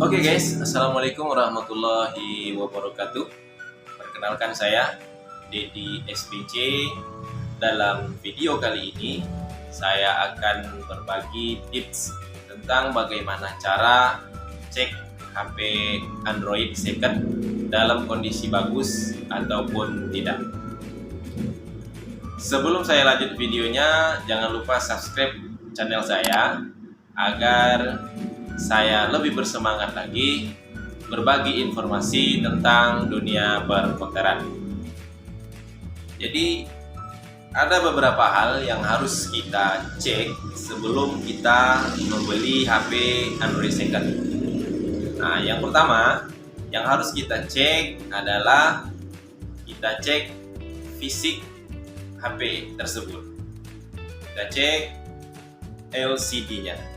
Oke guys, Assalamualaikum warahmatullahi wabarakatuh. Perkenalkan saya Dedi SPC. Dalam video kali ini saya akan berbagi tips tentang bagaimana cara cek HP Android second dalam kondisi bagus ataupun tidak. Sebelum saya lanjut videonya, jangan lupa subscribe channel saya agar saya lebih bersemangat lagi berbagi informasi tentang dunia perpekaran. Jadi ada beberapa hal yang harus kita cek sebelum kita membeli HP Android second. Nah, yang pertama yang harus kita cek adalah kita cek fisik HP tersebut. Kita cek LCD-nya.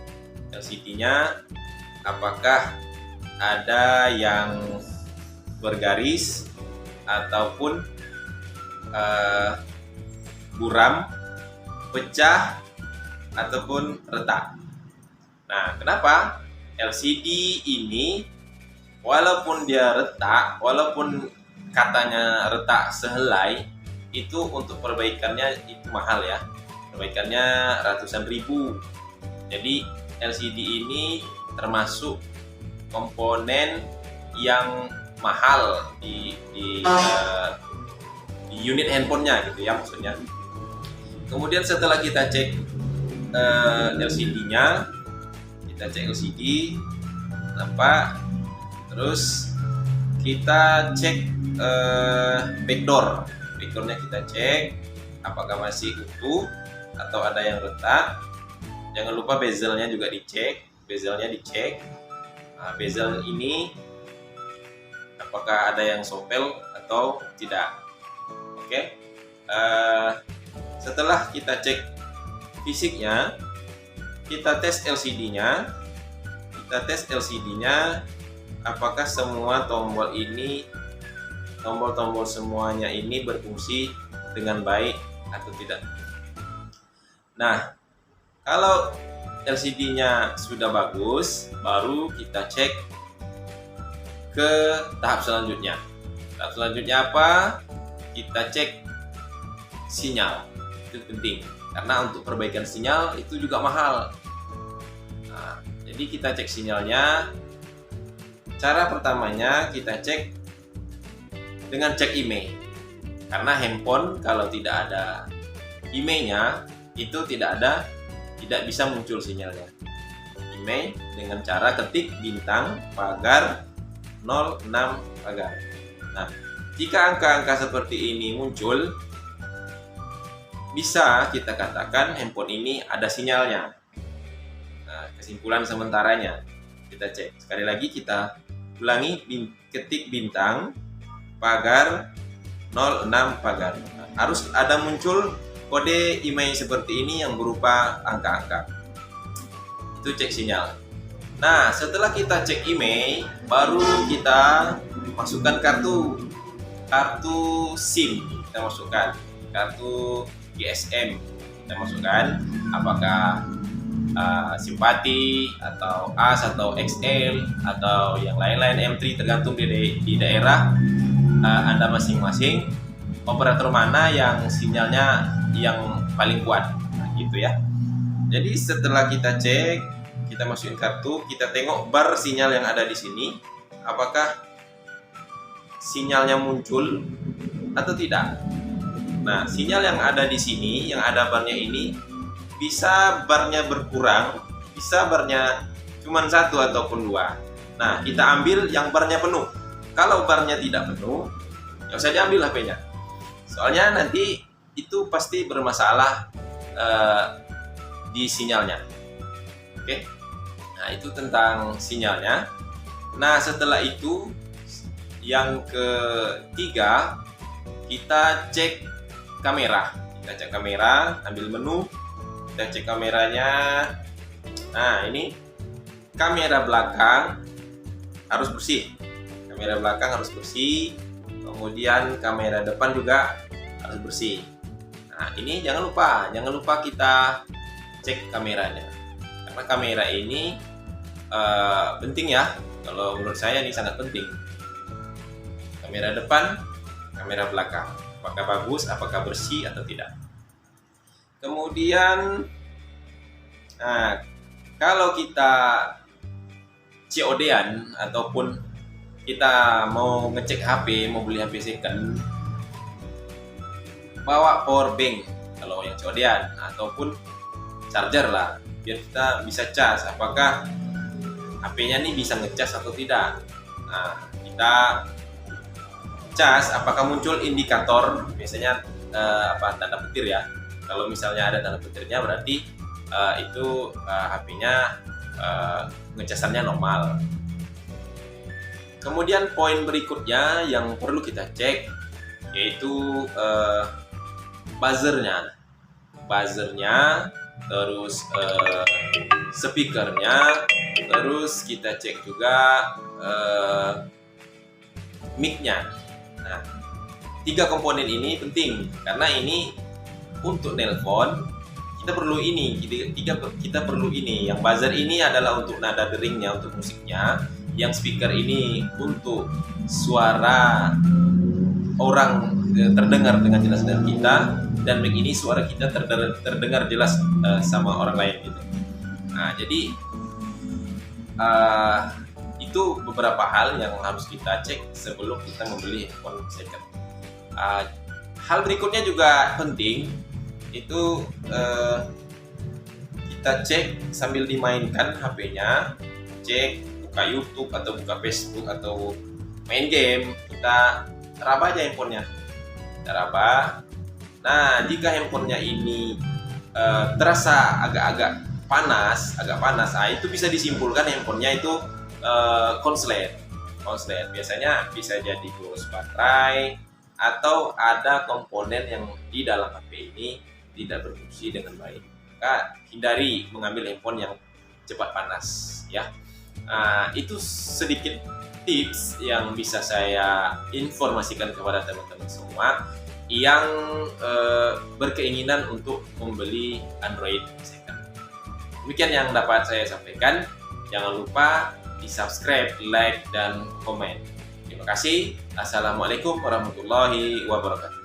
LCD-nya apakah ada yang bergaris ataupun buram, pecah ataupun retak. Nah, kenapa LCD ini walaupun dia retak, walaupun katanya retak sehelai, itu untuk perbaikannya itu mahal ya. Perbaikannya ratusan ribu. Jadi LCD ini termasuk komponen yang mahal di unit handphonenya gitu ya maksudnya. Kemudian setelah kita cek LCD-nya, kita cek LCD nampak, terus kita cek backdoornya kita cek apakah masih utuh atau ada yang retak. Jangan lupa bezelnya juga dicek, Nah, bezel ini apakah ada yang sopel atau tidak. Oke. Setelah kita cek fisiknya, kita tes LCD-nya. Apakah semua tombol-tombol semuanya ini berfungsi dengan baik atau tidak. Nah, kalau LCD-nya sudah bagus, baru kita cek ke tahap selanjutnya. Tahap selanjutnya apa? Kita cek sinyal. Itu penting, karena untuk perbaikan sinyal itu juga mahal. Nah, jadi kita cek sinyalnya. Cara pertamanya kita cek dengan cek IMEI. Karena handphone kalau tidak ada IMEI-nya, itu tidak bisa muncul sinyalnya. IMEI dengan cara ketik bintang pagar 06 pagar. Nah, jika angka-angka seperti ini muncul, bisa kita katakan handphone ini ada sinyalnya. Nah, kesimpulan sementaranya kita cek. Sekali lagi kita ulangi, ketik bintang pagar 06 pagar. Nah, harus ada muncul kode IMEI seperti ini yang berupa angka-angka. Itu cek sinyal. Nah, setelah kita cek IMEI, baru kita masukkan kartu SIM. Kita masukkan kartu GSM. Kita masukkan apakah Simpati atau AS atau XL atau yang lain-lain M3, tergantung di daerah Anda masing-masing. Operator mana yang sinyalnya yang paling kuat, nah, gitu ya. Jadi setelah kita cek, kita masukin kartu, kita tengok bar sinyal yang ada di sini, apakah sinyalnya muncul atau tidak. Nah, sinyal yang ada di sini, yang ada barnya ini, bisa barnya berkurang, bisa barnya cuma 1 ataupun 2. Nah, kita ambil yang barnya penuh. Kalau barnya tidak penuh, nggak usah diambil HP-nya. Soalnya nanti itu pasti bermasalah di sinyalnya. Oke. Nah, itu tentang sinyalnya. Nah, setelah itu yang ketiga, kita cek kamera. Kita cek kamera, ambil menu, kita cek kameranya. Nah, ini kamera belakang harus bersih. Kamera belakang harus bersih. Kemudian kamera depan juga harus bersih. Nah, ini jangan lupa kita cek kameranya. Karena kamera ini penting ya. Kalau menurut saya ini sangat penting. Kamera depan, kamera belakang. Apakah bagus, apakah bersih atau tidak. Kemudian, nah, kalau kita COD-an ataupun kita mau ngecek HP, mau beli HP second, bawa power bank kalau yang COD-an, ataupun charger lah, biar kita bisa cas apakah HP-nya nih bisa ngecas atau tidak. Nah, kita cas apakah muncul indikator, biasanya tanda petir ya. Kalau misalnya ada tanda petirnya berarti itu HP-nya ngecasannya normal. Kemudian poin berikutnya yang perlu kita cek yaitu buzzernya, terus speakernya, terus kita cek juga mic-nya. Nah, 3 komponen ini penting karena ini untuk nelpon kita perlu ini, kita perlu ini. Yang buzzer ini adalah untuk nada deringnya, untuk musiknya. Yang speaker ini untuk suara orang terdengar dengan jelas dengan kita, dan mic ini suara kita terdengar jelas sama orang lain gitu. Nah, jadi itu beberapa hal yang harus kita cek sebelum kita membeli handphone second. Hal berikutnya juga penting, itu kita cek sambil dimainkan HP-nya, cek buka YouTube atau buka Facebook atau main game, kita raba aja handphonenya, kita raba. Nah, jika handphonenya ini terasa agak panas, itu bisa disimpulkan handphonenya itu konslet. Biasanya bisa jadi boros baterai atau ada komponen yang di dalam HP ini tidak berfungsi dengan baik. Maka hindari mengambil handphone yang cepat panas ya. Itu sedikit tips yang bisa saya informasikan kepada teman-teman semua yang berkeinginan untuk membeli Android second. Demikian yang dapat saya sampaikan. Jangan lupa di subscribe, like, dan komen. Terima kasih. Assalamualaikum warahmatullahi wabarakatuh.